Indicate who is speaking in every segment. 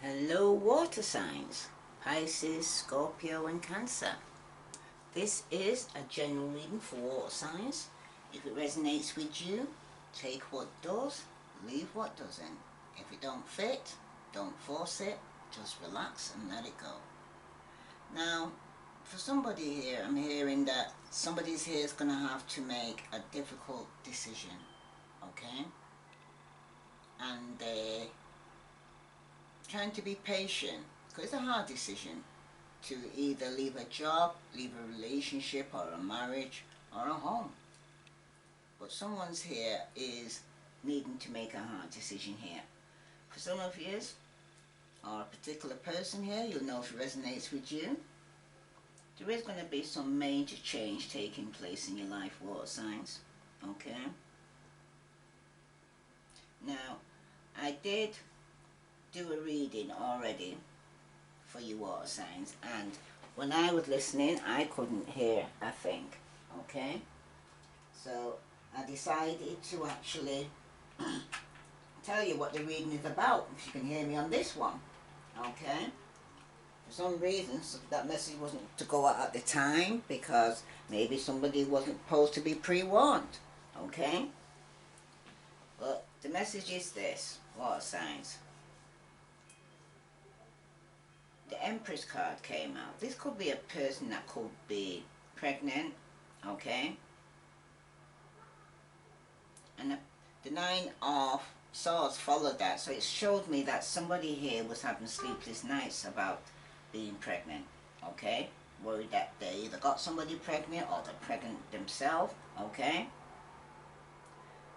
Speaker 1: Hello water signs, Pisces, Scorpio and Cancer. This is a general reading for water signs. If it resonates with you, take what does, leave what doesn't. If it don't fit, don't force it, just relax and let it go. Now, for somebody here, I'm hearing that somebody's here is going to have to make a difficult decision, okay? And trying to be patient, because it's a hard decision to either leave a job, leave a relationship or a marriage or a home. But someone's here is needing to make a hard decision here. For some of you, or a particular person here, you'll know if it resonates with you. There is going to be some major change taking place in your life, water signs. Okay? Now, I did do a reading already for you water signs, and when I was listening I couldn't hear a thing, okay? So I decided to actually tell you what the reading is about, if you can hear me on this one, okay? For some reason that message wasn't to go out at the time, because maybe somebody wasn't supposed to be pre-warned, okay? But the message is this, water signs. The Empress card came out. This could be a person that could be pregnant, okay? And the Nine of Swords followed that, so it showed me that somebody here was having sleepless nights about being pregnant, okay? Worried that they either got somebody pregnant or they're pregnant themselves, okay?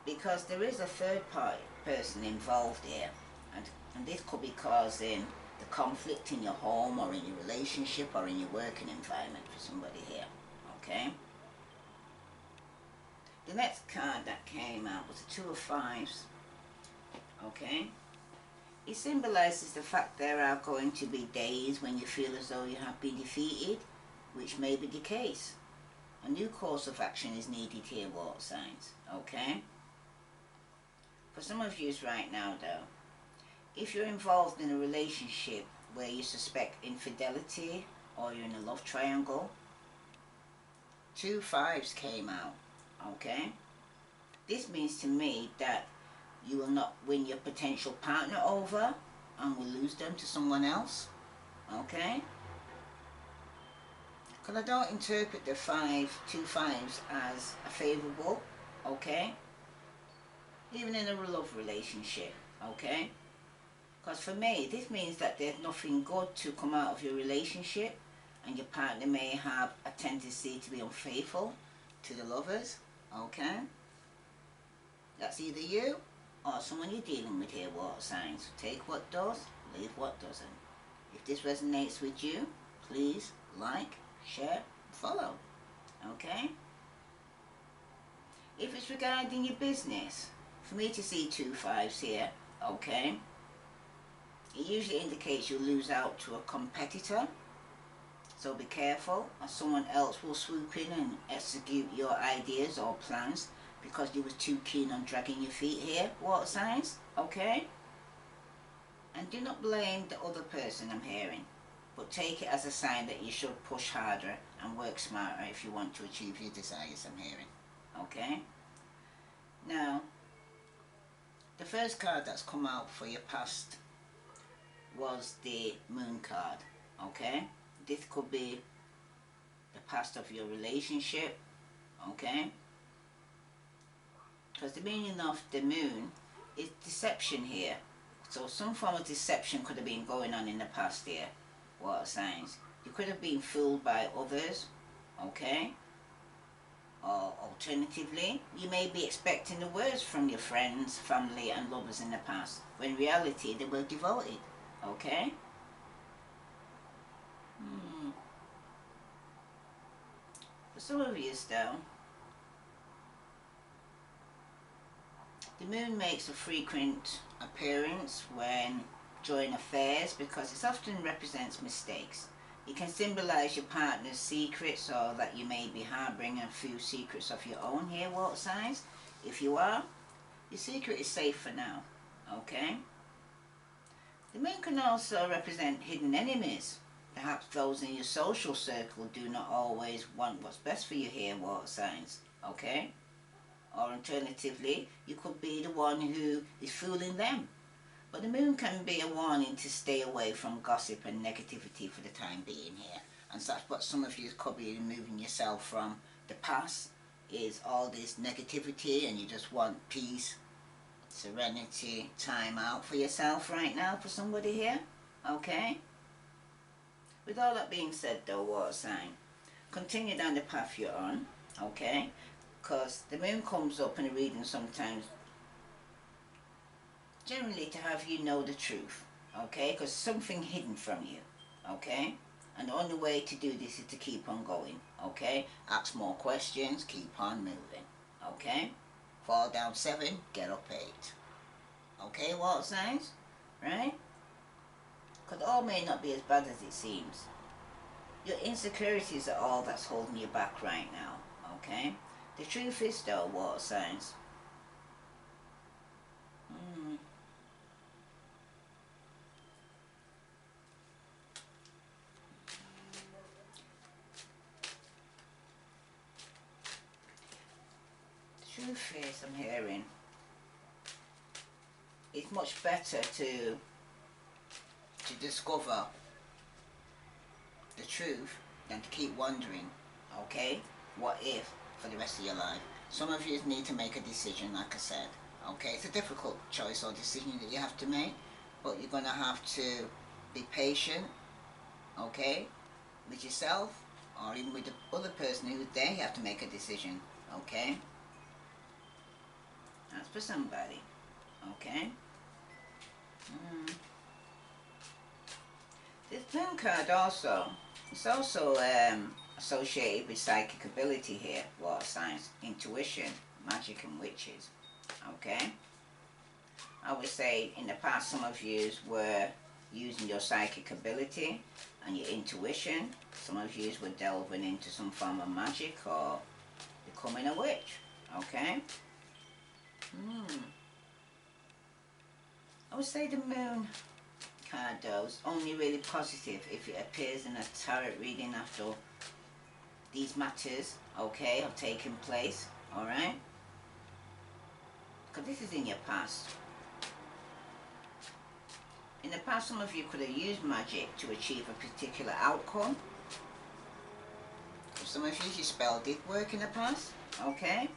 Speaker 1: Because there is a third party person involved here, and this could be causing the conflict in your home or in your relationship or in your working environment for somebody here, okay? The next card that came out was the Two of Fives, okay? It symbolizes the fact there are going to be days when you feel as though you have been defeated, which may be the case. A new course of action is needed here, water signs, okay? For some of you right now though, if you're involved in a relationship where you suspect infidelity or you're in a love triangle, 2 5s came out, okay? This means to me that you will not win your potential partner over and will lose them to someone else, okay? Because I don't interpret the 2 5s as a favourable, okay? Even in a love relationship, okay? Because for me, this means that there's nothing good to come out of your relationship, and your partner may have a tendency to be unfaithful to the lovers, okay? That's either you or someone you're dealing with here, water signs. Take what does, leave what doesn't. If this resonates with you, please like, share, follow, okay? If it's regarding your business, for me to see 2 5s here, okay, it usually indicates you'll lose out to a competitor, so be careful, or someone else will swoop in and execute your ideas or plans because you were too keen on dragging your feet here, water signs, okay? And do not blame the other person, I'm hearing, but take it as a sign that you should push harder and work smarter if you want to achieve your desires, I'm hearing, okay? Now, the first card that's come out for your past was the Moon card, okay? This could be the past of your relationship, okay? Because the meaning of the Moon is deception here. So some form of deception could have been going on in the past here, water signs. You could have been fooled by others, okay? Or alternatively, you may be expecting the worst from your friends, family and lovers in the past, when in reality they were devoted, okay? For some of you though, the Moon makes a frequent appearance when during affairs, because it often represents mistakes. It can symbolize your partner's secrets, or that you may be harboring a few secrets of your own here, water signs. If you are, your secret is safe for now, okay? The moon can also represent hidden enemies. Perhaps those in your social circle do not always want what's best for you here, water signs, okay? Or alternatively, you could be the one who is fooling them. But the moon can be a warning to stay away from gossip and negativity for the time being here. And so that's what some of you could be removing yourself from the past, is all this negativity, and you just want peace, serenity, time out for yourself right now for somebody here, okay? With all that being said though, water sign, continue down the path you're on, okay? Because the moon comes up in a reading sometimes, generally to have you know the truth, okay? Because something hidden from you, okay? And the only way to do this is to keep on going, okay? Ask more questions, keep on moving, okay? Fall down 7, get up 8. Okay, water signs, right? Because all may not be as bad as it seems. Your insecurities are all that's holding you back right now, okay? The truth is though, water signs, the truth is, I'm hearing, it's much better to discover the truth than to keep wondering, okay, what if for the rest of your life. Some of you need to make a decision, like I said, okay? It's a difficult choice or decision that you have to make, but you're going to have to be patient, okay, with yourself, or even with the other person who's there. You have to make a decision, okay? That's for somebody, okay? This moon card also, it's also associated with psychic ability here, water signs, intuition, magic and witches, okay? I would say in the past some of you were using your psychic ability and your intuition. Some of you were delving into some form of magic or becoming a witch, okay? I would say the moon card though is only really positive if it appears in a tarot reading after these matters, okay, have taken place, alright? Because this is in your past. In the past, some of you could have used magic to achieve a particular outcome. For some of you, your spell did work in the past, okay?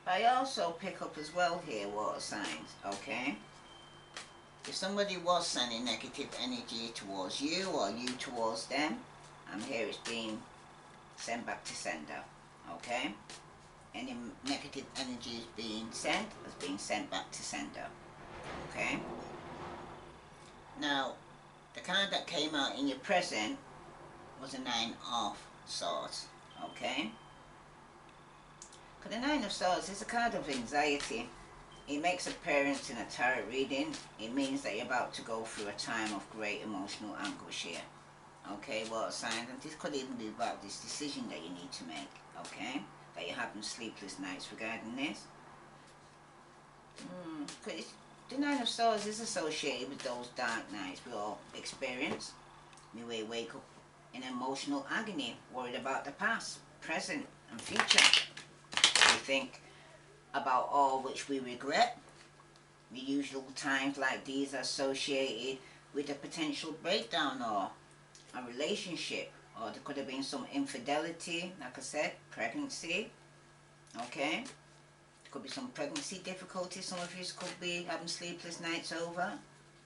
Speaker 1: But I also pick up as well here, water signs, okay? If somebody was sending negative energy towards you or you towards them, I'm here it's being sent back to sender, okay? Any negative energy is being sent, is being sent back to sender, okay? Now, the card that came out in your present was a 9 of Swords, okay? Because the 9 of Swords is a card of anxiety. It makes appearance in a tarot reading. It means that you're about to go through a time of great emotional anguish here. Okay, water signs, and this could even be about this decision that you need to make, okay? That you're having sleepless nights regarding this. Because the 9 of Swords is associated with those dark nights we all experience. We may wake up in emotional agony, worried about the past, present and future. We think about all which we regret. The usual times like these are associated with a potential breakdown or a relationship, or there could have been some infidelity, like I said, pregnancy, okay? There could be some pregnancy difficulties. Some of you could be having sleepless nights over,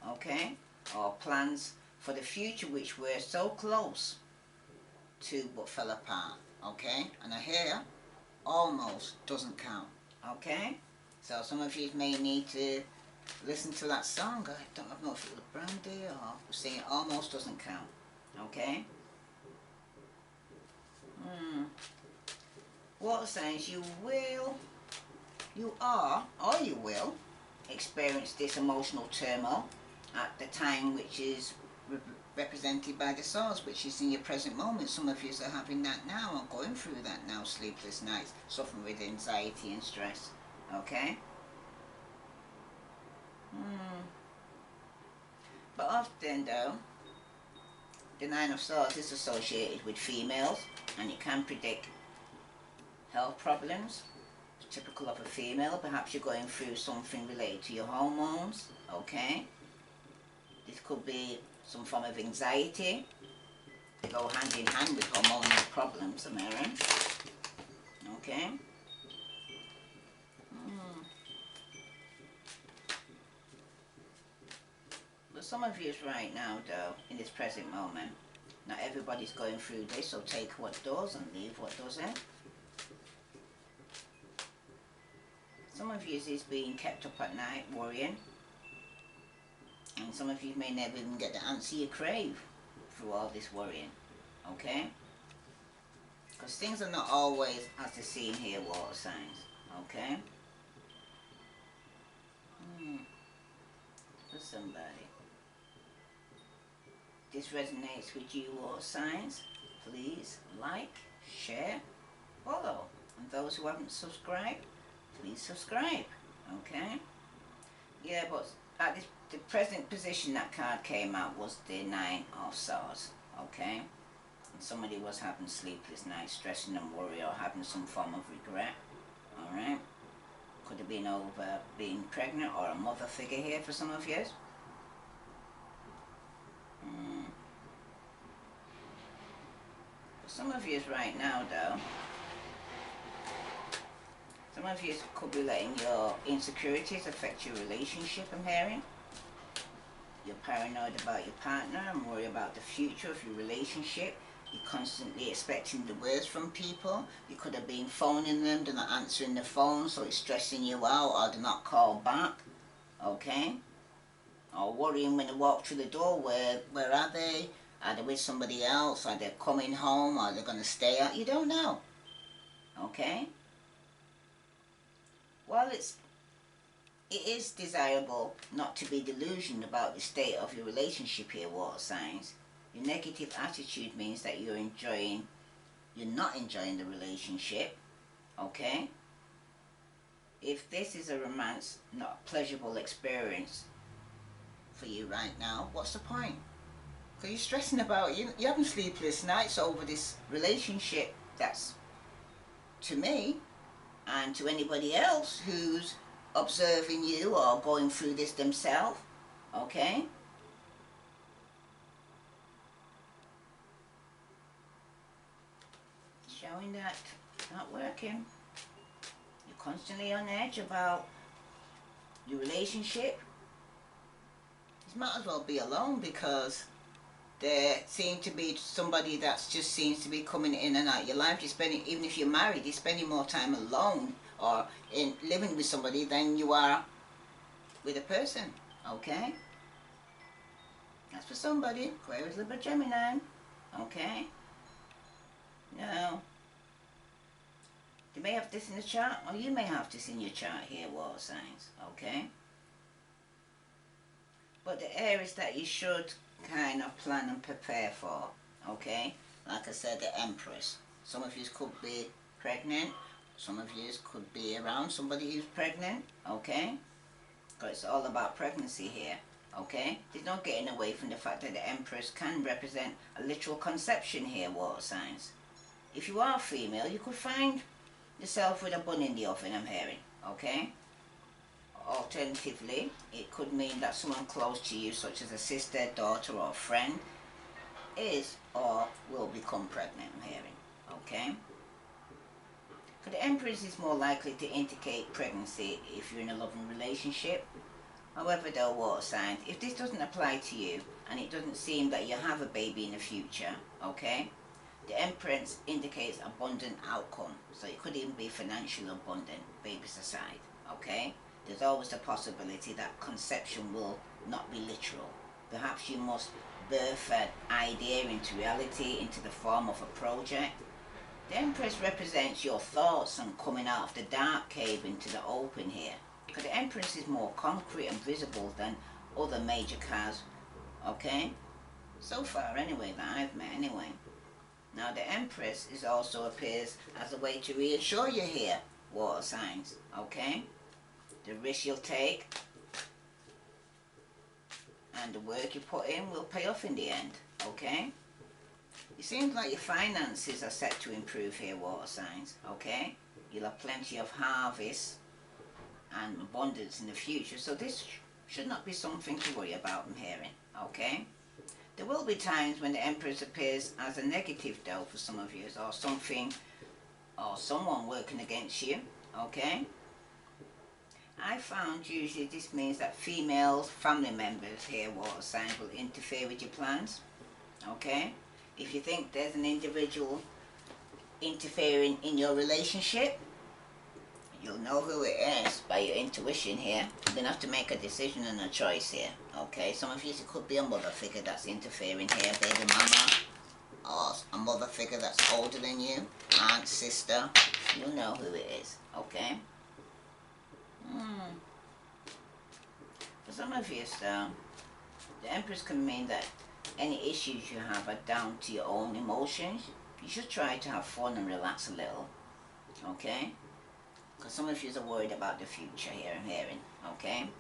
Speaker 1: okay? Or plans for the future which were so close to but fell apart, okay? And I hear almost doesn't count, okay? So some of you may need to listen to that song. I don't know if it was Brandy or saying almost doesn't count, okay? Water signs, you are, or you will, experience this emotional turmoil at the time which is represented by the Swords, which is in your present moment. Some of you are having that now, or going through that now, sleepless nights, suffering with anxiety and stress, okay? But often though, the Nine of Swords is associated with females, and it can predict health problems typical of a female. Perhaps you're going through something related to your hormones, okay? This could be some form of anxiety. They go hand in hand with hormonal problems, American. Okay? But some of you right now, though, in this present moment, not everybody's going through this, so take what does and leave what doesn't. Some of you is being kept up at night worrying, and some of you may never even get the answer you crave through all this worrying, okay? Because things are not always as they seem here, water signs, okay? For somebody. This resonates with you, water signs. Please like, share, follow. And those who haven't subscribed, please subscribe, okay? Yeah, but at this, the present position that card came out was the Nine of Swords, okay? And somebody was having sleepless nights, stressing and worry, or having some form of regret, alright? Could have been over being pregnant or a mother figure here for some of you. For some of you right now though, some of you could be letting your insecurities affect your relationship, I'm hearing. You're paranoid about your partner and worry about the future of your relationship. You're constantly expecting the worst from people. You could have been phoning them, they're not answering the phone, so it's stressing you out, or they're not called back, okay? Or worrying when they walk through the door, where are they? Are they with somebody else? Are they coming home? Are they going to stay out? You don't know, okay? Well, it is desirable not to be delusional about the state of your relationship here, water signs. Your negative attitude means that you're not enjoying the relationship, okay? If this is a romance, not a pleasurable experience for you right now, what's the point? Because you're stressing about, you're having sleepless nights over this relationship that's, to me, and to anybody else who's observing you or going through this themselves, okay? Showing that it's not working. You're constantly on edge about your relationship. You might as well be alone, because there seems to be somebody that just seems to be coming in and out your life. You're spending, even if you're married, you're spending more time alone or in living with somebody than you are with a person, okay? That's for somebody. Aquarius, Libra, Gemini, okay? Now, you may have this in the chart, or you may have this in your chart here, water signs, okay? But the areas that you should kind of plan and prepare for, okay? Like I said, the Empress. Some of you could be pregnant. Some of you could be around somebody who's pregnant, okay? Because it's all about pregnancy here, okay? There's no getting away from the fact that the Empress can represent a literal conception here, water signs. If you are female, you could find yourself with a bun in the oven, I'm hearing, okay? Alternatively, it could mean that someone close to you, such as a sister, daughter, or friend, is or will become pregnant, I'm hearing, okay? But the Empress is more likely to indicate pregnancy if you're in a loving relationship. However, though, water signs, if this doesn't apply to you, and it doesn't seem that you have a baby in the future, okay? The Empress indicates abundant outcome, so it could even be financial abundant, babies aside, okay? There's always the possibility that conception will not be literal. Perhaps you must birth an idea into reality, into the form of a project. The Empress represents your thoughts and coming out of the dark cave into the open here. Because the Empress is more concrete and visible than other major cards, okay? So far anyway, that I've met anyway. Now the Empress is also appears as a way to reassure you here, water signs, okay? The risk you'll take, and the work you put in will pay off in the end, okay? It seems like your finances are set to improve here, water signs, okay? You'll have plenty of harvest and abundance in the future, so this should not be something to worry about, I'm hearing, okay? There will be times when the Empress appears as a negative though for some of you, or something or someone working against you, okay? I found usually this means that female family members here, water signs, will interfere with your plans, okay? If you think there's an individual interfering in your relationship, you'll know who it is by your intuition here. You're going to have to make a decision and a choice here, okay? Some of you, it could be a mother figure that's interfering here, baby mama, or a mother figure that's older than you, aunt, sister. You'll know who it is, okay? For some of you, so, the Empress can mean that any issues you have are down to your own emotions. You should try to have fun and relax a little, okay? Because some of you are worried about the future here, I'm hearing, okay?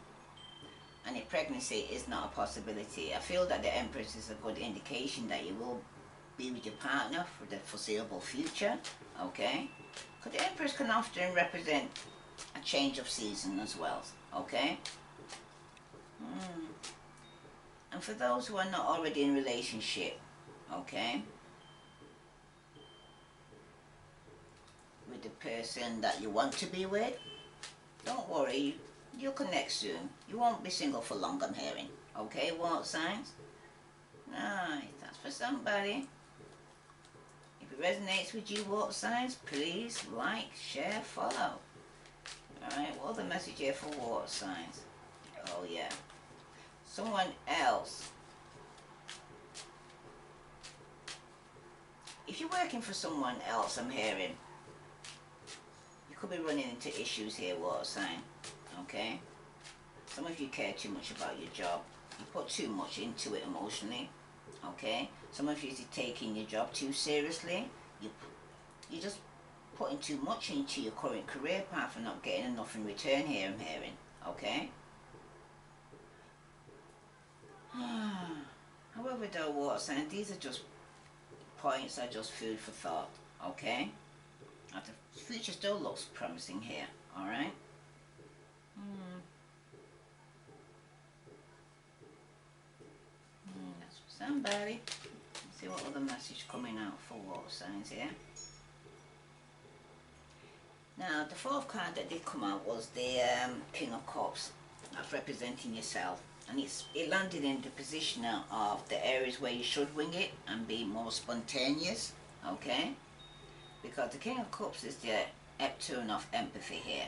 Speaker 1: And if pregnancy is not a possibility, I feel that the Empress is a good indication that you will be with your partner for the foreseeable future, okay? Because the Empress can often represent a change of season as well, okay? And for those who are not already in relationship, okay, with the person that you want to be with, don't worry, you'll connect soon. You won't be single for long, I'm hearing, okay, water signs? Right, that's for somebody. If it resonates with you, water signs, please like, share, follow. Alright, what other message here for water signs? Oh yeah. Someone else. If you're working for someone else, I'm hearing, you could be running into issues here, water sign, okay? Some of you care too much about your job. You put too much into it emotionally, okay? Some of you are taking your job too seriously. You're just putting too much into your current career path and not getting enough in return here, I'm hearing, okay? However though, water sign, these are just points, are just food for thought, okay? Now the future still looks promising here, alright? That's for somebody. Let's see what other message coming out for water signs here. Now the fourth card that did come out was the King of Cups. That's representing yourself. And it landed in the position of the areas where you should wing it and be more spontaneous, okay? Because the King of Cups is the epitome of empathy here.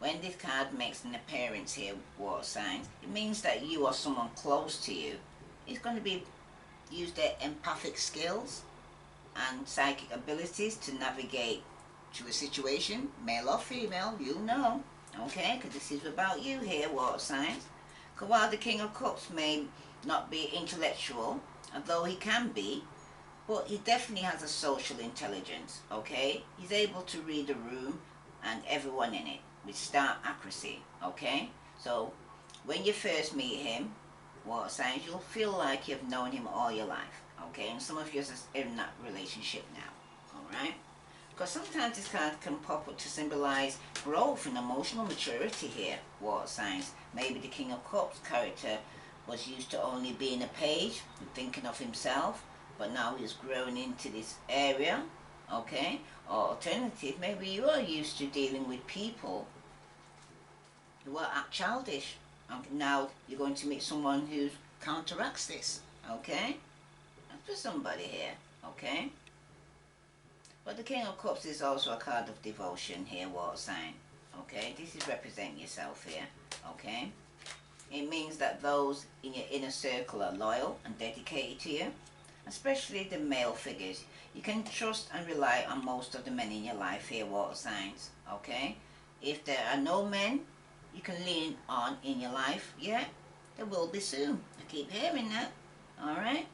Speaker 1: When this card makes an appearance here, water signs, it means that you or someone close to you is going to be use their empathic skills and psychic abilities to navigate through a situation, male or female, you'll know, okay? Because this is about you here, water signs. Because while the King of Cups may not be intellectual, although he can be, but he definitely has a social intelligence, okay? He's able to read the room and everyone in it with star accuracy, okay? So when you first meet him, water signs, you'll feel like you've known him all your life, okay? And some of you are in that relationship now, alright? Because sometimes this card can pop up to symbolize growth and emotional maturity here, water signs. Maybe the King of Cups character was used to only being a page and thinking of himself, but now he's grown into this area, okay? Or alternative, maybe you are used to dealing with people who are childish. Now you're going to meet someone who counteracts this, okay? That's for somebody here, okay? But the King of Cups is also a card of devotion here, water sign, okay? This is representing yourself here, okay? It means that those in your inner circle are loyal and dedicated to you, especially the male figures. You can trust and rely on most of the men in your life here, water signs, okay? If there are no men you can lean on in your life, yeah, there will be soon. I keep hearing that, alright?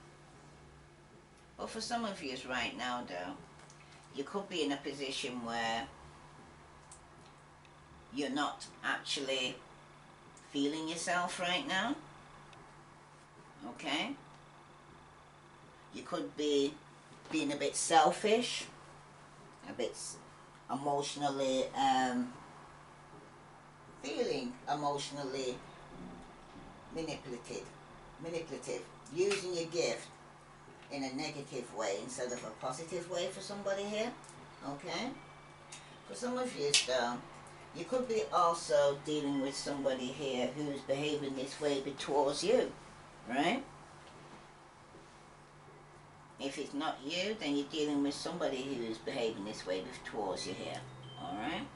Speaker 1: But for some of you right now though, you could be in a position where you're not actually feeling yourself right now. okay? You could be being a bit selfish, a bit emotionally, feeling emotionally manipulative, using your gift in a negative way instead of a positive way for somebody here, okay? For some of you, though, you could be also dealing with somebody here who's behaving this way towards you, right? If it's not you, then you're dealing with somebody who's behaving this way towards you here, alright?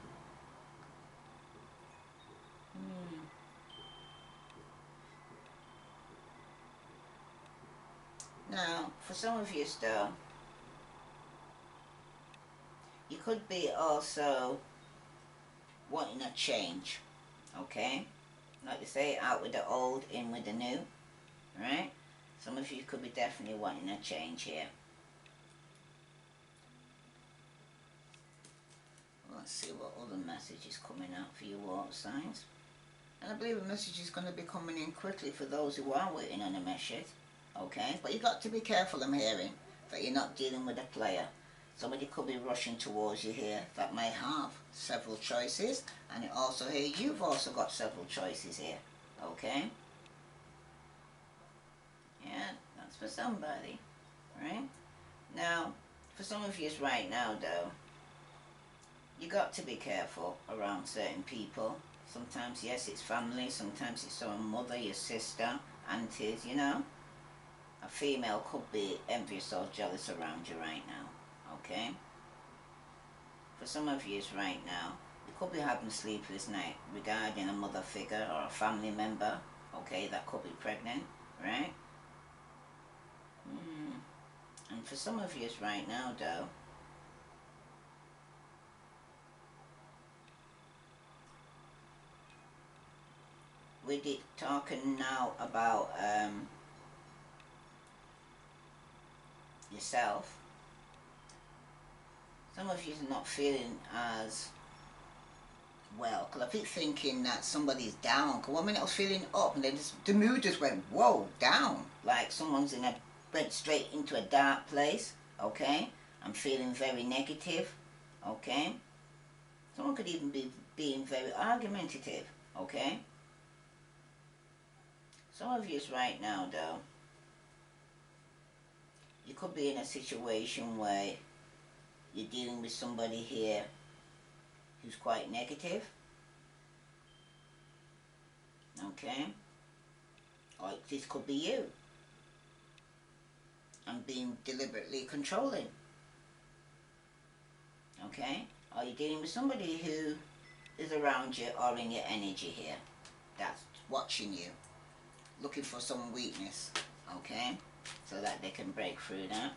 Speaker 1: Now, for some of you still, you could be also wanting a change, okay? Like you say, out with the old, in with the new, right? Some of you could be definitely wanting a change here. Let's see what other message is coming out for you water signs. And I believe a message is going to be coming in quickly for those who are waiting on a message, okay? But you've got to be careful, I'm hearing, that you're not dealing with a player. Somebody could be rushing towards you here that may have several choices, and it also here you've also got several choices here, okay? Yeah, that's for somebody, right? Now, for some of you right now though, you got to be careful around certain people. Sometimes, yes, it's family, sometimes it's your mother, your sister, aunties, you know. A female could be envious or jealous around you right now, okay? For some of you right now, you could be having sleepless night regarding a mother figure or a family member, okay, that could be pregnant, right? And for some of you right now though, we're talking now about yourself. Some of you are not feeling as well, because I keep thinking that somebody's down, because 1 minute I was feeling up and then the mood just went, whoa, down, like someone's went straight into a dark place, okay? I'm feeling very negative, okay? Someone could even be being very argumentative, okay? Some of you right now though, you could be in a situation where you're dealing with somebody here who's quite negative, okay? Or this could be you. And being deliberately controlling, okay? Or you're dealing with somebody who is around you or in your energy here, that's watching you, looking for some weakness, okay? So that they can break through that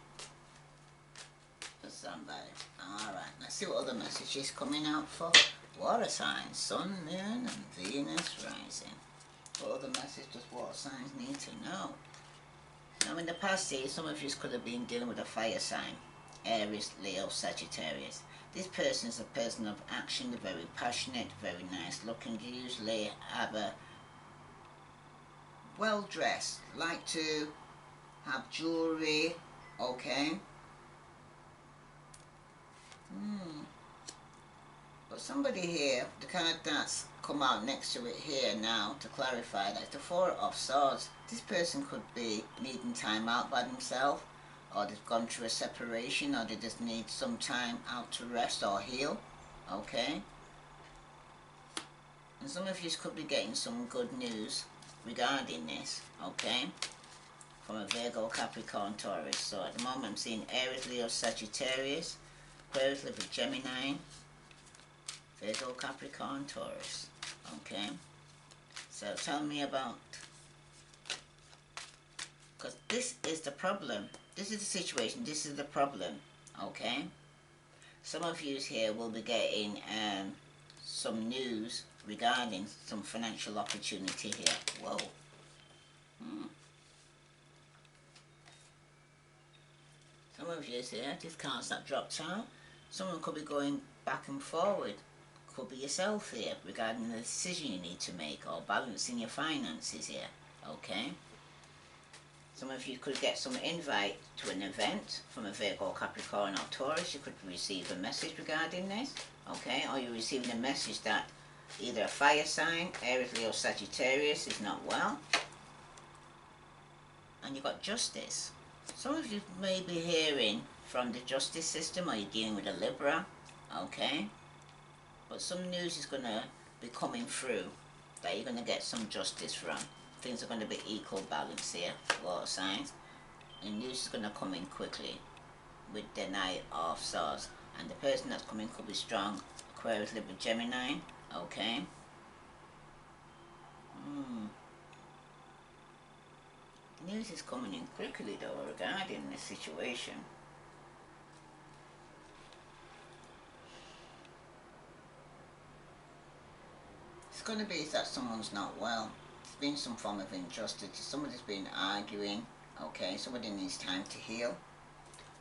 Speaker 1: for somebody. Alright, let's see what other message is coming out for water signs, Sun, Moon and Venus rising. What other message does water signs need to know? Now in the past year, some of you could have been dealing with a fire sign, Aries, Leo, Sagittarius. This person is a person of action, they're very passionate, very nice looking, they usually have a well dressed, like to have jewellery, okay? But somebody here, the card that's come out next to it here now to clarify, that's the Four of Swords. This person could be needing time out by themselves, or they've gone through a separation, or they just need some time out to rest or heal, okay? And some of you could be getting some good news regarding this, okay? From a Virgo, Capricorn, Taurus. So at the moment I'm seeing Aries, Leo, Sagittarius, Aquarius, Libra, Gemini, Virgo, Capricorn, Taurus, okay? So tell me about, because this is the problem. This is the situation, this is the problem, okay? Some of you here will be getting some news regarding some financial opportunity here. Whoa. Some of you here, these cards that dropped out, someone could be going back and forward. Could be yourself here regarding the decision you need to make or balancing your finances here, okay? Some of you could get some invite to an event from a Virgo, Capricorn or Taurus. You could receive a message regarding this, okay? Or you're receiving a message that either a fire sign, Aries, Leo, Sagittarius is not well. And you've got justice. Some of you may be hearing from the justice system, or you're dealing with a Libra, okay? But some news is going to be coming through that you're going to get some justice from. Things are going to be equal balance here, water signs. And news is going to come in quickly with the Knight of Swords. And the person that's coming could be strong, Aquarius, Libra, Gemini, okay? News is coming in quickly though regarding this situation. It's going to be that someone's not well. There's been some form of injustice. Somebody's been arguing, okay? Somebody needs time to heal.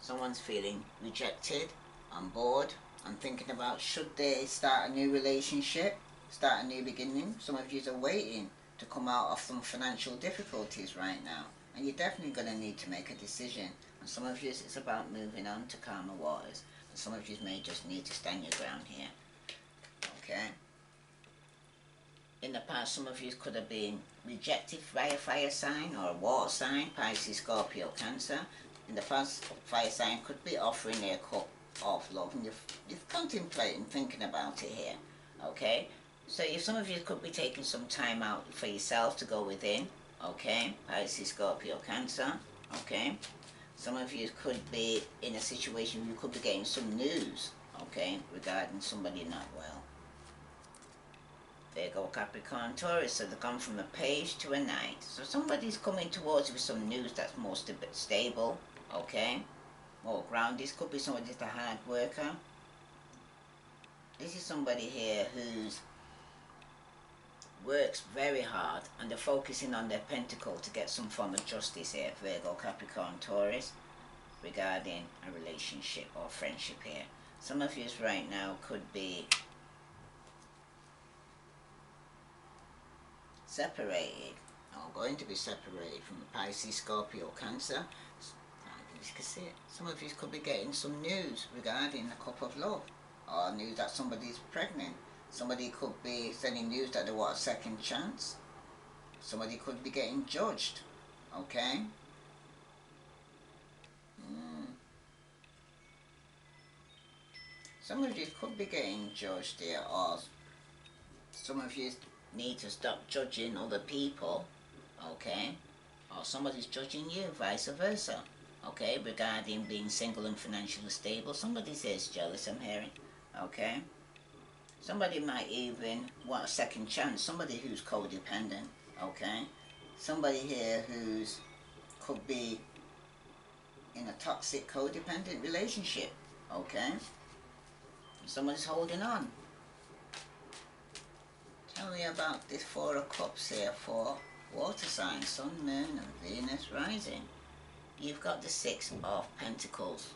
Speaker 1: Someone's feeling rejected, and bored, and thinking about should they start a new relationship, start a new beginning. Some of you are waiting to come out of some financial difficulties right now, and you're definitely going to need to make a decision. And some of you, it's about moving on to calmer waters, and some of you may just need to stand your ground here, okay? In the past, some of you could have been rejected by a fire sign or a water sign, Pisces, Scorpio, Cancer. In the past, fire sign could be offering their cup of love, and you're contemplating, thinking about it here, okay? So some of you could be taking some time out for yourself to go within, okay? Pisces, Scorpio, Cancer, okay? Some of you could be in a situation you could be getting some news, okay, regarding somebody not well. Virgo, Capricorn, Taurus, so they've gone from a page to a knight. So somebody's coming towards you with some news that's more stable, okay? More grounded. This could be somebody that's a hard worker. This is somebody here who's works very hard and they're focusing on their pentacle to get some form of justice here, Virgo, Capricorn, Taurus, regarding a relationship or friendship here. Some of you right now could be separated or going to be separated from the Pisces, Scorpio, Cancer. As you can see it, some of you could be getting some news regarding the cup of love, or news that somebody's pregnant. Somebody could be sending news that they want a second chance. Somebody could be getting judged, okay? Some of you could be getting judged here, or some of you need to stop judging other people, okay? Or somebody's judging you, vice versa, okay? Regarding being single and financially stable. Somebody says jealous, I'm hearing, okay? Somebody might even want a second chance. Somebody who's codependent, okay? Somebody here who's could be in a toxic codependent relationship, okay? Someone's holding on. Tell me about this Four of Cups here for water signs, Sun, Moon and Venus rising. You've got the Six of Pentacles,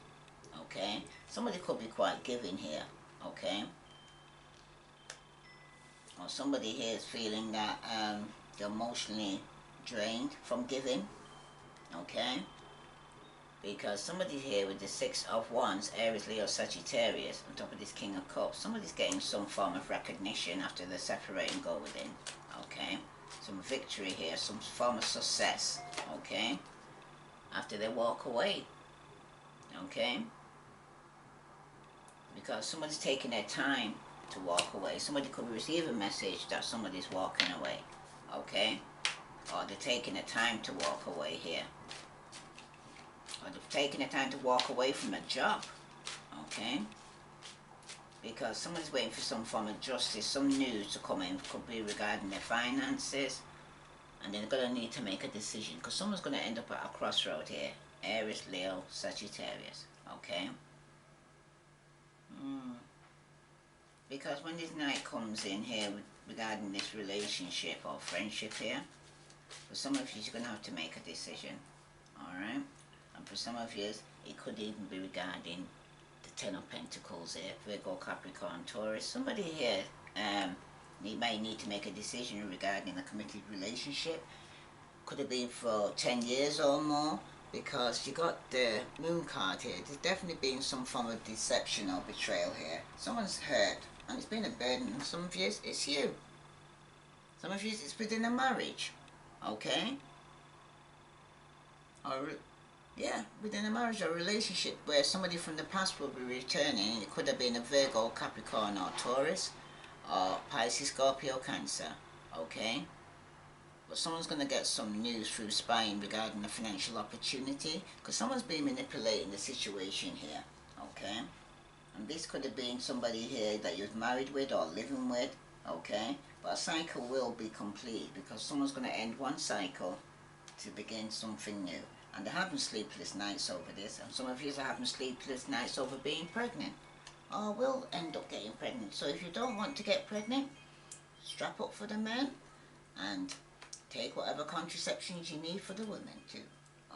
Speaker 1: okay? Somebody could be quite giving here, okay? Or somebody here is feeling that they're emotionally drained from giving, okay? Because somebody here with the Six of Wands, Aries, Leo, Sagittarius, on top of this King of Cups, somebody's getting some form of recognition after they separate and go within, okay? Some victory here, some form of success, okay? After they walk away, okay? Because somebody's taking their time to walk away. Somebody could receive a message that somebody's walking away, okay? Or they're taking the time to walk away here. Or they're taking the time to walk away from a job, okay? Because somebody's waiting for some form of justice, some news to come in, could be regarding their finances, and they're going to need to make a decision, because someone's going to end up at a crossroad here. Aries, Leo, Sagittarius, okay? Because when this Knight comes in here regarding this relationship or friendship here, for some of you, you're going to have to make a decision, alright? And for some of you, it could even be regarding the Ten of Pentacles here, Virgo, Capricorn, Taurus. Somebody here may need to make a decision regarding a committed relationship. Could have been for 10 years or more, because you got the moon card here. There's definitely been some form of deception or betrayal here. Someone's hurt, and it's been a burden. And some of you, it's you. Some of you, it's within a marriage, okay? Or, yeah, within a marriage or relationship where somebody from the past will be returning. It could have been a Virgo, Capricorn, or Taurus, or Pisces, Scorpio, Cancer, okay? But someone's going to get some news through spying regarding a financial opportunity, because someone's been manipulating the situation here, okay? And this could have been somebody here that you're married with or living with, okay? But a cycle will be complete, because someone's going to end one cycle to begin something new. And they're having sleepless nights over this, and some of you are having sleepless nights over being pregnant, or will end up getting pregnant. So if you don't want to get pregnant, strap up for the men and take whatever contraceptions you need for the women too,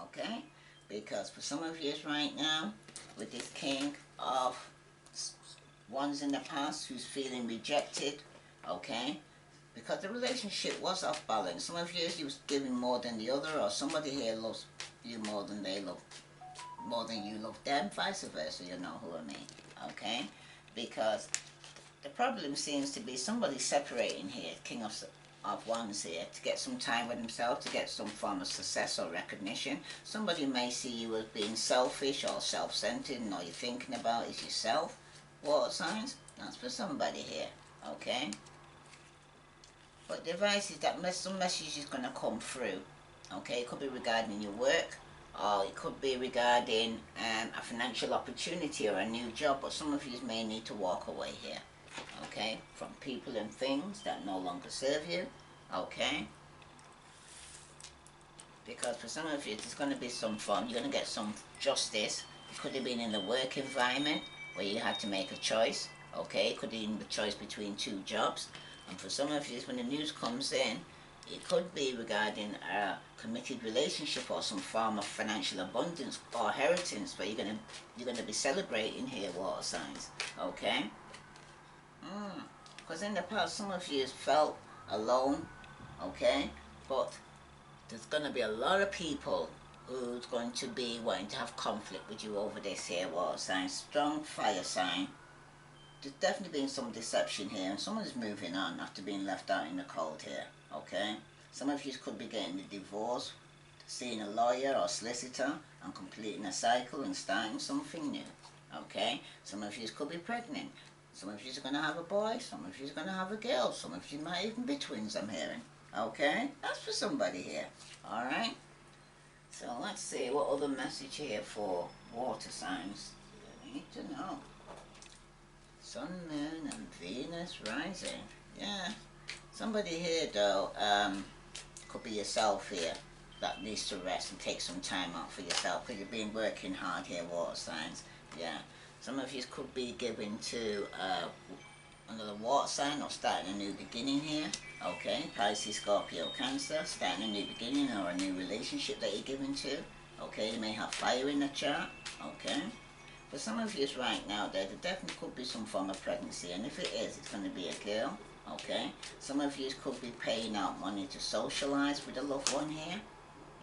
Speaker 1: okay? Because for some of you right now, with this King of Wands in the past who's feeling rejected, okay? Because the relationship was off balance. Some of you was giving more than the other, or somebody here loves you more than you love them, vice versa, you know who I mean, okay? Because the problem seems to be somebody separating here, King of Wands here, to get some time with himself, to get some form of success or recognition. Somebody may see you as being selfish or self-centered, and all you're thinking about is yourself. Water signs, that's for somebody here, okay? But the advice is that some message is going to come through, okay? It could be regarding your work, or it could be regarding a financial opportunity or a new job, but some of you may need to walk away here, okay? From people and things that no longer serve you, okay? Because for some of you, there's going to be some fun. You're going to get some justice. It could have been in the work environment where you had to make a choice, okay? It could have been the choice between two jobs. And for some of you, when the news comes in, it could be regarding a committed relationship or some form of financial abundance or inheritance where you're gonna be celebrating here, water signs, okay? Because in the past, some of you felt alone, okay? But there's going to be a lot of people who's going to be wanting to have conflict with you over this here, water sign. Strong fire sign. There's definitely been some deception here, and someone's moving on after being left out in the cold here, okay? Some of you could be getting a divorce, seeing a lawyer or solicitor, and completing a cycle and starting something new, okay? Some of you could be pregnant. Some of you are going to have a boy, some of you are going to have a girl, some of you might even be twins, I'm hearing, okay? That's for somebody here, alright? So let's see, what other message here for water signs do I need to know? Sun, Moon, and Venus rising. Yeah. Somebody here, though, could be yourself here, that needs to rest and take some time out for yourself, because you've been working hard here, water signs. Yeah. Some of you could be giving to another water sign or starting a new beginning here. Okay. Pisces, Scorpio, Cancer, starting a new beginning or a new relationship that you're giving to. Okay. You may have fire in the chart. Okay. For some of you right now, there definitely could be some form of pregnancy, and if it is, it's going to be a girl, okay? Some of you could be paying out money to socialize with a loved one here,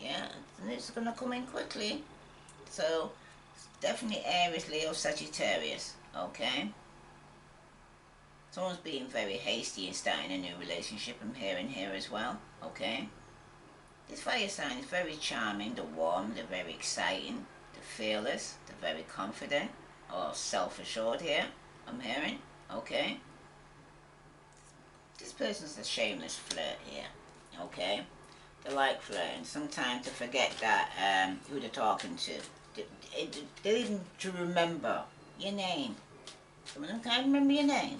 Speaker 1: yeah, and it's going to come in quickly. So, definitely Aries, Leo, Sagittarius, okay? Someone's being very hasty in starting a new relationship, I'm hearing here as well, okay? This fire sign is very charming, they're warm, they're very exciting. Fearless, they're very confident or self-assured here, I'm hearing, okay? This person's a shameless flirt here, okay? They like flirting, sometimes to forget that who they're talking to. They even to remember your name. Some of them can't remember your name.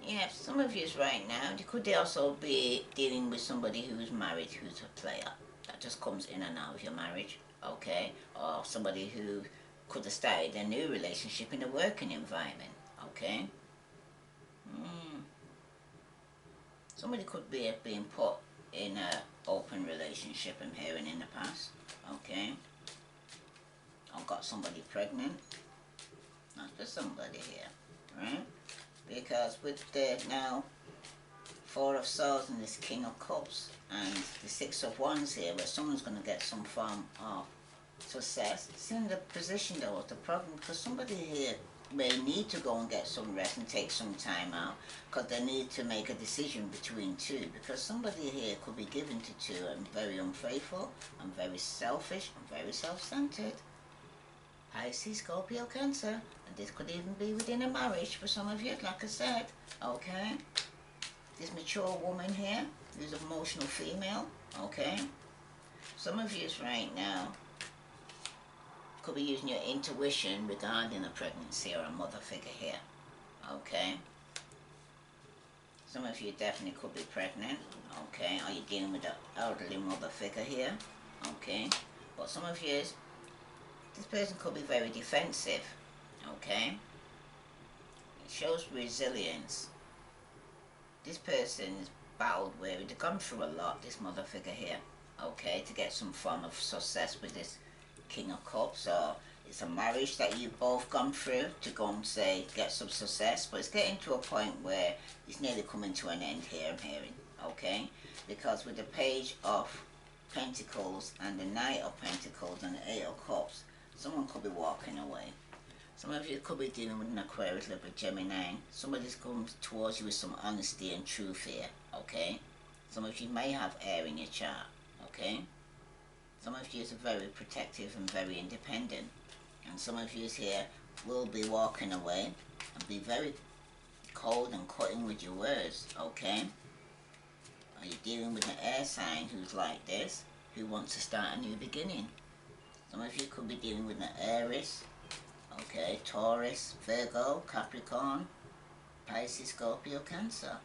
Speaker 1: Yeah, some of you right now, they could also be dealing with somebody who's married, who's a player. That just comes in and out of your marriage. Okay, or somebody who could have started a new relationship in a working environment, okay? Somebody could be being put in an open relationship, I'm hearing, in the past, okay? Or got somebody pregnant, not for somebody here, right? Because with the now Four of Swords and this King of Cups and the Six of Wands here, where someone's going to get some form of success. It's in the position though of the problem, because somebody here may need to go and get some rest and take some time out, because they need to make a decision between two, because somebody here could be given to two and very unfaithful and very selfish and very self-centered. Pisces, Scorpio, Cancer, and this could even be within a marriage for some of you, like I said, okay? This mature woman here, who's an emotional female, okay? Some of you right now could be using your intuition regarding a pregnancy or a mother figure here, okay? Some of you definitely could be pregnant, okay? Are you dealing with an elderly mother figure here, okay? But some of you, this person could be very defensive, okay? It shows resilience. This person is battled where they've gone through a lot, this mother figure here, okay, to get some form of success with this King of Cups, or it's a marriage that you've both gone through to go and say, get some success, but it's getting to a point where it's nearly coming to an end here, I'm hearing, okay? Because with the Page of Pentacles and the Knight of Pentacles and the Eight of Cups, someone could be walking away. Some of you could be dealing with an Aquarius, Libra, Gemini. Somebody's coming towards you with some honesty and truth here, okay? Some of you may have air in your chart, okay? Some of you are very protective and very independent. And some of you here will be walking away and be very cold and cutting with your words, okay? Are you dealing with an air sign who's like this, who wants to start a new beginning? Some of you could be dealing with an Aries, okay, Taurus, Virgo, Capricorn, Pisces, Scorpio, Cancer,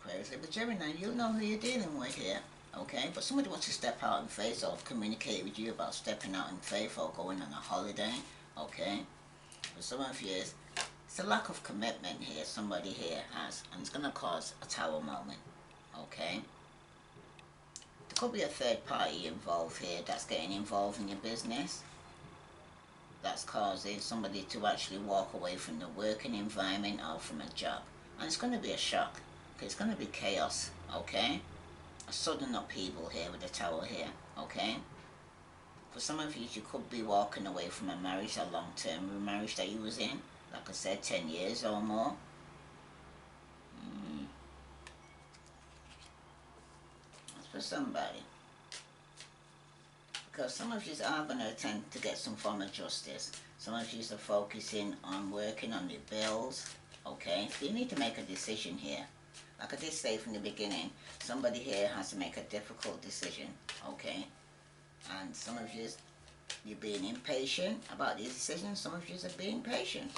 Speaker 1: Aquarius, Libra, Gemini. You'll know who you're dealing with here, okay? But somebody wants to step out in faith or communicate with you about stepping out in faith or going on a holiday, okay? For some of you, it's a lack of commitment here somebody here has, and it's going to cause a tower moment, okay? There could be a third party involved here that's getting involved in your business. That's causing somebody to actually walk away from the working environment or from a job. And it's going to be a shock. Okay? It's going to be chaos, okay? A sudden upheaval here with the tower here, okay? For some of you, you could be walking away from a marriage, a long-term marriage that you was in. Like I said, 10 years or more. That's for somebody. Because some of you are going to attempt to get some form of justice. Some of you are focusing on working on your bills, okay? You need to make a decision here. Like I did say from the beginning, somebody here has to make a difficult decision, okay? And some of you, you're being impatient about these decisions. Some of you are being patient.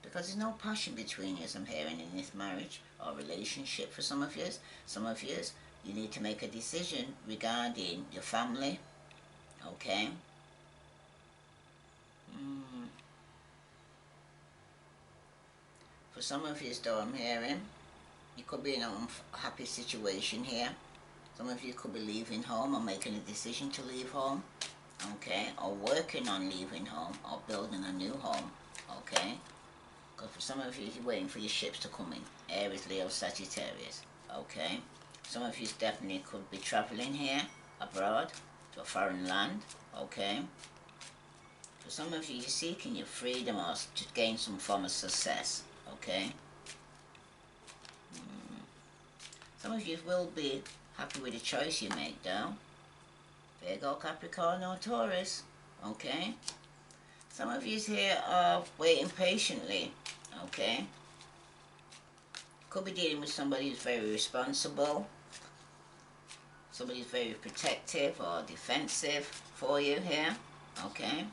Speaker 1: Because there's no passion between you, as I'm hearing, in this marriage or relationship for some of you. Some of you, you need to make a decision regarding your family, okay? For some of you, though, I'm hearing, you could be in an unhappy situation here. Some of you could be leaving home or making a decision to leave home, okay? Or working on leaving home or building a new home, okay? Because for some of you, you're waiting for your ships to come in. Aries, Leo, Sagittarius, okay? Some of you definitely could be traveling here, abroad, to a foreign land, okay? For some of you, you're seeking your freedom or to gain some form of success, okay? Some of you will be happy with the choice you make, though. Virgo, Capricorn, or Taurus, okay? Some of you here are waiting patiently, okay? Could be dealing with somebody who's very responsible, somebody who's very protective or defensive for you here, okay?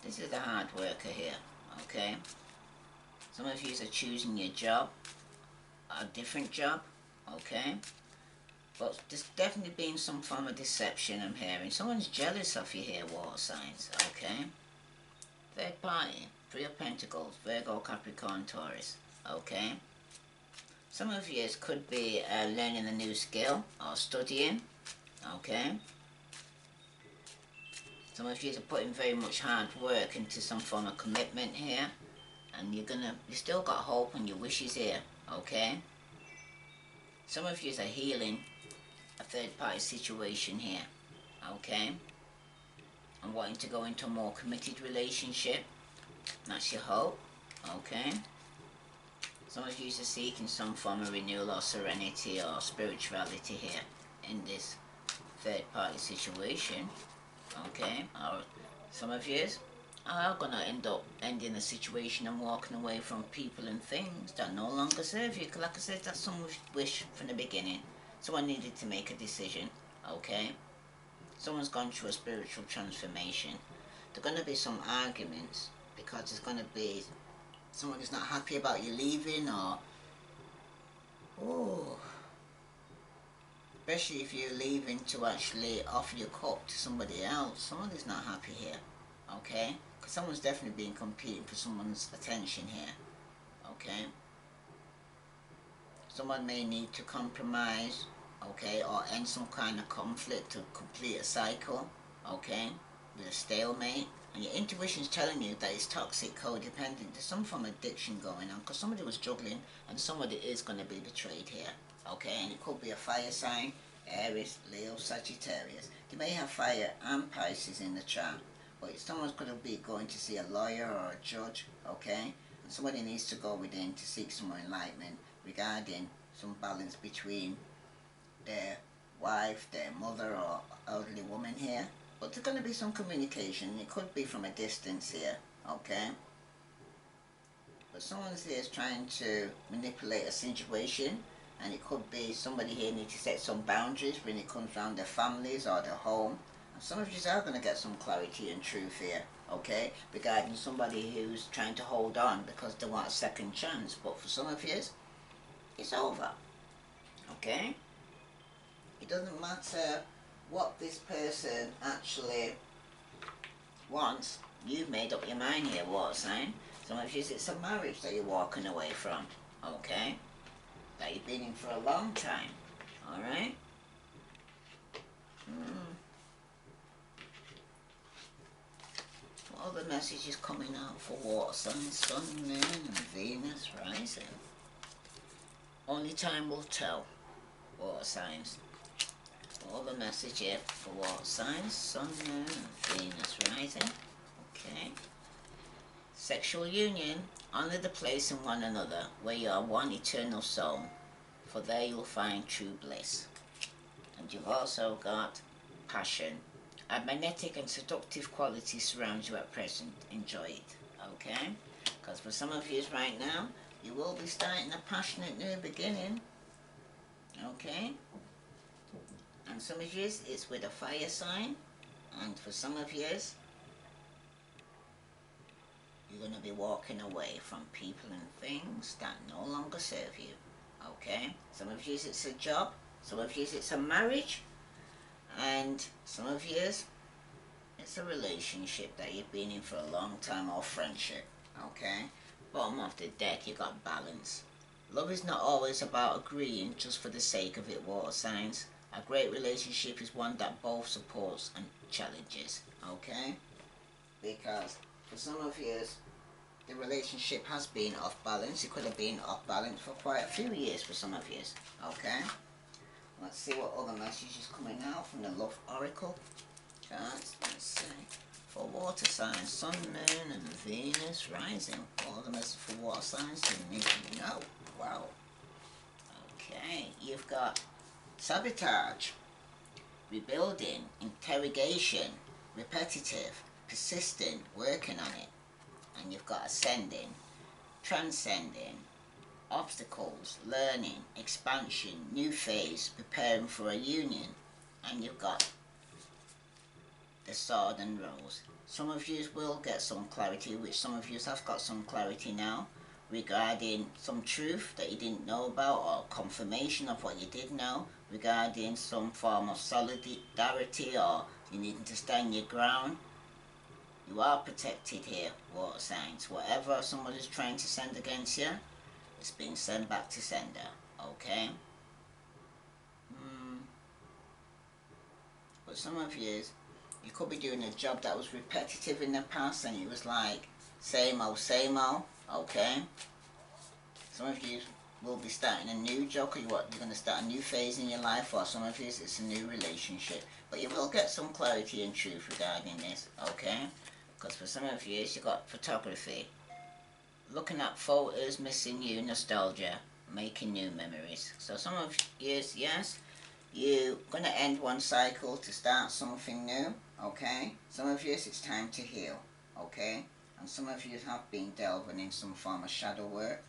Speaker 1: This is the hard worker here, okay? Some of you are choosing your job, a different job, okay? But there's definitely been some form of deception, I'm hearing. Someone's jealous of you here, water signs, okay? Third party, Three of Pentacles, Virgo, Capricorn, Taurus, okay? Some of you could be learning a new skill or studying, okay? Some of you are putting very much hard work into some form of commitment here, and you still got hope and your wishes here, okay? Some of you are healing a third party situation here, okay? And wanting to go into a more committed relationship. That's your hope, okay? Some of you are seeking some form of renewal or serenity or spirituality here in this third party situation, okay? Or some of you are going to end up ending a situation and walking away from people and things that no longer serve you. Like I said, that's someone's wish from the beginning. Someone needed to make a decision, okay? Someone's gone through a spiritual transformation. There are going to be some arguments because there's going to be someone who's not happy about you leaving, or especially if you're leaving to actually offer your cup to somebody else. Someone is not happy here, okay? Because someone's definitely been competing for someone's attention here, okay? Someone may need to compromise, okay, or end some kind of conflict to complete a cycle, okay, with a stalemate. And your intuition is telling you that it's toxic, codependent. There's some form of addiction going on because somebody was juggling and somebody is going to be betrayed here, okay? And it could be a fire sign, Aries, Leo, Sagittarius. They may have fire and Pisces in the chart, but someone's going to be going to see a lawyer or a judge, okay? And somebody needs to go within to seek some more enlightenment regarding some balance between their wife, their mother or elderly woman here. But there's going to be some communication. It could be from a distance here, okay? But someone here is trying to manipulate a situation, and it could be somebody here needs to set some boundaries when it comes around their families or their home. And some of you are going to get some clarity and truth here, okay? Regarding somebody who's trying to hold on because they want a second chance. But for some of you, it's over, okay? It doesn't matter what this person actually wants. You've made up your mind here, water sign. Some of you, it's a marriage that you're walking away from, okay? That you've been in for a long time, alright? What other messages coming out for water signs? Sun, Moon and Venus rising. Only time will tell, water signs. All the message here for water signs, Sun, Moon and Venus rising, okay? Sexual union, honor the place in one another where you are one eternal soul, for there you'll find true bliss. And you've also got passion. A magnetic and seductive quality surrounds you at present. Enjoy it, okay? Because for some of you right now, you will be starting a passionate new beginning, okay? And some of you, it's with a fire sign. And for some of you, you're going to be walking away from people and things that no longer serve you, okay? Some of you, it's a job. Some of you, it's a marriage. And some of you, it's a relationship that you've been in for a long time, or friendship, okay? Bottom of the deck, you got balance. Love is not always about agreeing just for the sake of it, water signs. A great relationship is one that both supports and challenges, okay? Because for some of you, the relationship has been off balance. It could have been off balance for quite a few years for some of you, okay? Let's see what other messages coming out from the Love Oracle cards. Let's see. For water signs, Sun, Moon and Venus rising. All the messages for water signs you need to know. Wow. Okay, you've got sabotage, rebuilding, interrogation, repetitive, persistent, working on it. And you've got ascending, transcending, obstacles, learning, expansion, new phase, preparing for a union. And you've got the sword and rose. Some of you will get some clarity, which some of you have got some clarity now, regarding some truth that you didn't know about, or confirmation of what you did know, regarding some form of solidarity, or you needing to stand your ground. You are protected here, water signs. Whatever someone is trying to send against you, it's being sent back to sender, okay? But some of you could be doing a job that was repetitive in the past, and it was like same old, okay? Some of you will be starting a new job, or you're going to start a new phase in your life, or some of you it's a new relationship. But you will get some clarity and truth regarding this, okay? Because for some of you, you've got photography, looking at photos, missing you, nostalgia, making new memories. So some of you, yes, you're going to end one cycle to start something new, okay? Some of you, it's time to heal, okay? And some of you have been delving in some form of shadow work.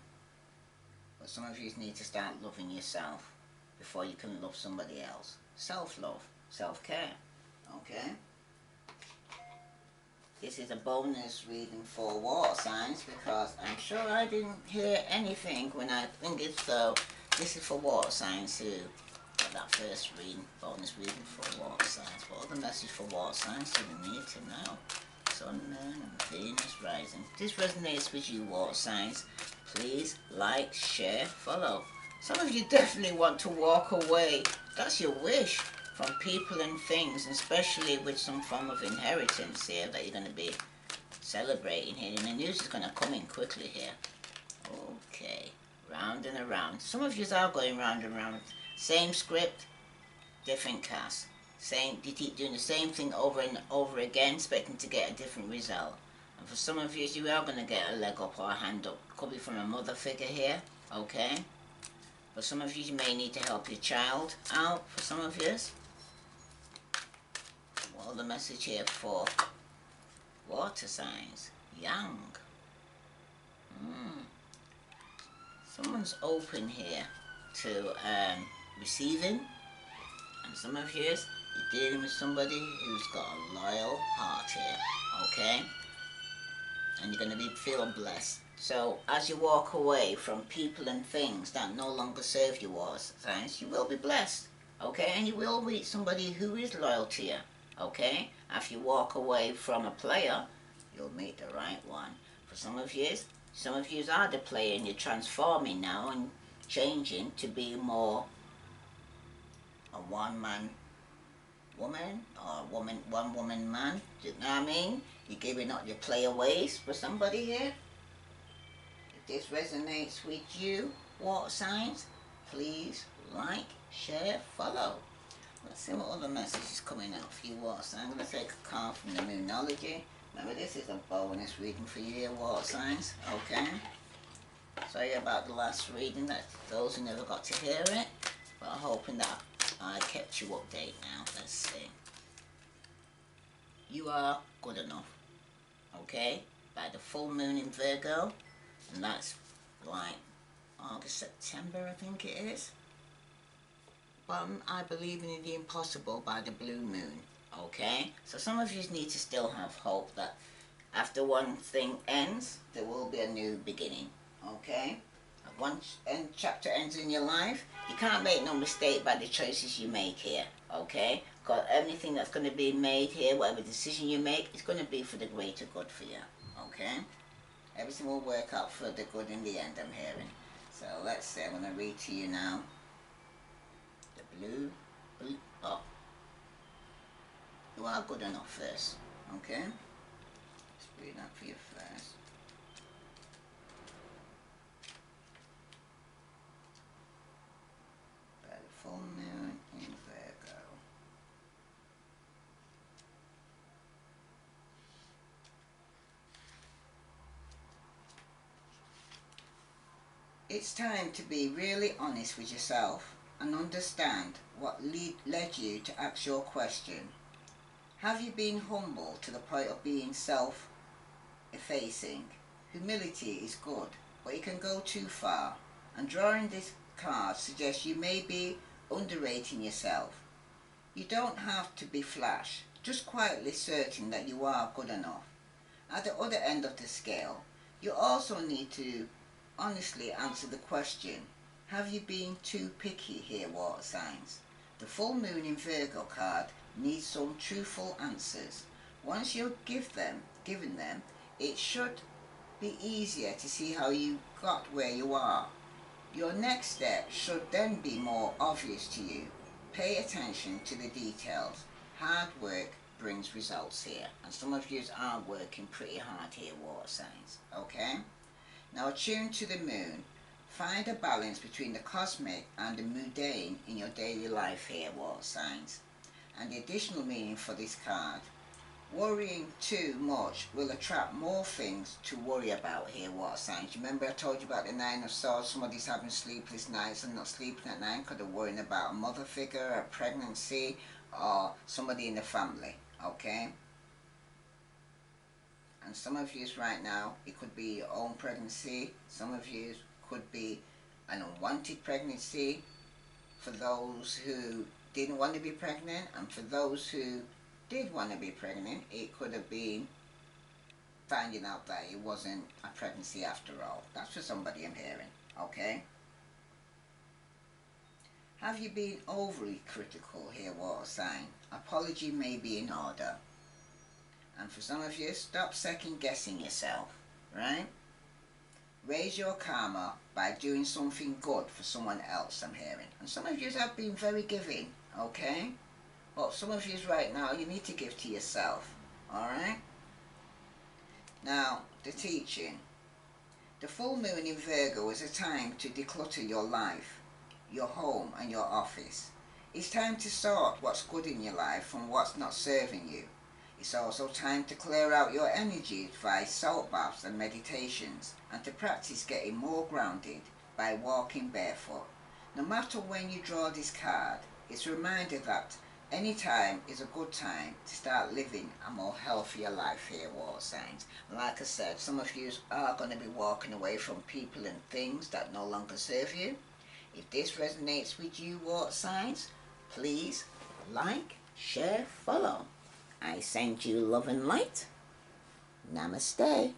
Speaker 1: But some of you need to start loving yourself before you can love somebody else. Self-love, self-care, okay? This is a bonus reading for water signs because I'm sure I didn't hear anything when I think it, so this is for water signs who got that first reading, bonus reading for water signs. What other message for water signs do we need to know? Sun, Moon and Venus rising. If this resonates with you, water signs, please like, share, follow. Some of you definitely want to walk away. That's your wish from people and things, especially with some form of inheritance here that you're going to be celebrating here. And the news is going to come in quickly here. Okay, round and around. Some of you are going round and round. Same script, different cast. You keep doing the same thing over and over again, expecting to get a different result. And for some of you are going to get a leg up or a hand up. Could be from a mother figure here, okay? For some of you may need to help your child out. For some of you, well, the message here for water signs, young. Someone's open here to receiving. And some of you, you're dealing with somebody who's got a loyal heart here, okay? And you're going to feel blessed. So as you walk away from people and things that no longer serve you, water signs, you will be blessed, okay? And you will meet somebody who is loyal to you, okay? After you walk away from a player, you'll meet the right one. For some of you are the player, and you're transforming now and changing to be more a one-man woman or one-woman man. Do you know what I mean? You're giving up your player ways for somebody here. If this resonates with you, water signs, please like, share, follow. Let's see what other message is coming out for you, water signs. I'm going to take a card from the Moonology. Remember, this is a bonus reading for you here, water signs, okay? Sorry about the last reading, that those who never got to hear it, but I'm hoping that I kept you updated now. Let's see. You are good enough, okay? By the full moon in Virgo, and that's like August, September, I think it is. But I believe in the impossible by the blue moon, okay? So some of you need to still have hope that after one thing ends, there will be a new beginning, okay? One chapter ends in your life, you can't make no mistake by the choices you make here, okay? Because everything that's going to be made here, whatever decision you make, is going to be for the greater good for you, okay? Everything will work out for the good in the end, I'm hearing. So let's see, I'm going to read to you now. The blue, oh. You are good enough first, okay? Let's read that for you first. Full moon in Virgo. It's time to be really honest with yourself and understand what led you to ask your question. Have you been humble to the point of being self-effacing? Humility is good, but it can go too far, and drawing this card suggests you may be underrating yourself. You don't have to be flash, just quietly certain that you are good enough. At the other end of the scale, you also need to honestly answer the question, have you been too picky here, water signs? The full moon in Virgo card needs some truthful answers. Once you're given them, it should be easier to see how you got where you are. Your next step should then be more obvious to you. Pay attention to the details. Hard work brings results here. And some of you are working pretty hard here, water signs. Okay? Now attune to the moon. Find a balance between the cosmic and the mundane in your daily life here, water signs. And the additional meaning for this card: worrying too much will attract more things to worry about here, water signs. Remember I told you about the Nine of Swords? Somebody's having sleepless nights and not sleeping at night because they're worrying about a mother figure, a pregnancy, or somebody in the family, okay? And some of you right now, it could be your own pregnancy. Some of you could be an unwanted pregnancy for those who didn't want to be pregnant, and for those who did want to be pregnant, it could have been finding out that it wasn't a pregnancy after all. That's for somebody I'm hearing, okay? Have you been overly critical here, water sign? Apology may be in order. And for some of you, stop second guessing yourself, right? Raise your karma by doing something good for someone else, I'm hearing. And some of you have been very giving, okay? But some of you right now, you need to give to yourself, alright? Now, the teaching. The full moon in Virgo is a time to declutter your life, your home and your office. It's time to sort what's good in your life from what's not serving you. It's also time to clear out your energies via salt baths and meditations, and to practice getting more grounded by walking barefoot. No matter when you draw this card, it's a reminder that any time is a good time to start living a more healthier life here, water signs. Like I said, some of you are going to be walking away from people and things that no longer serve you. If this resonates with you, water signs, please like, share, follow. I send you love and light. Namaste.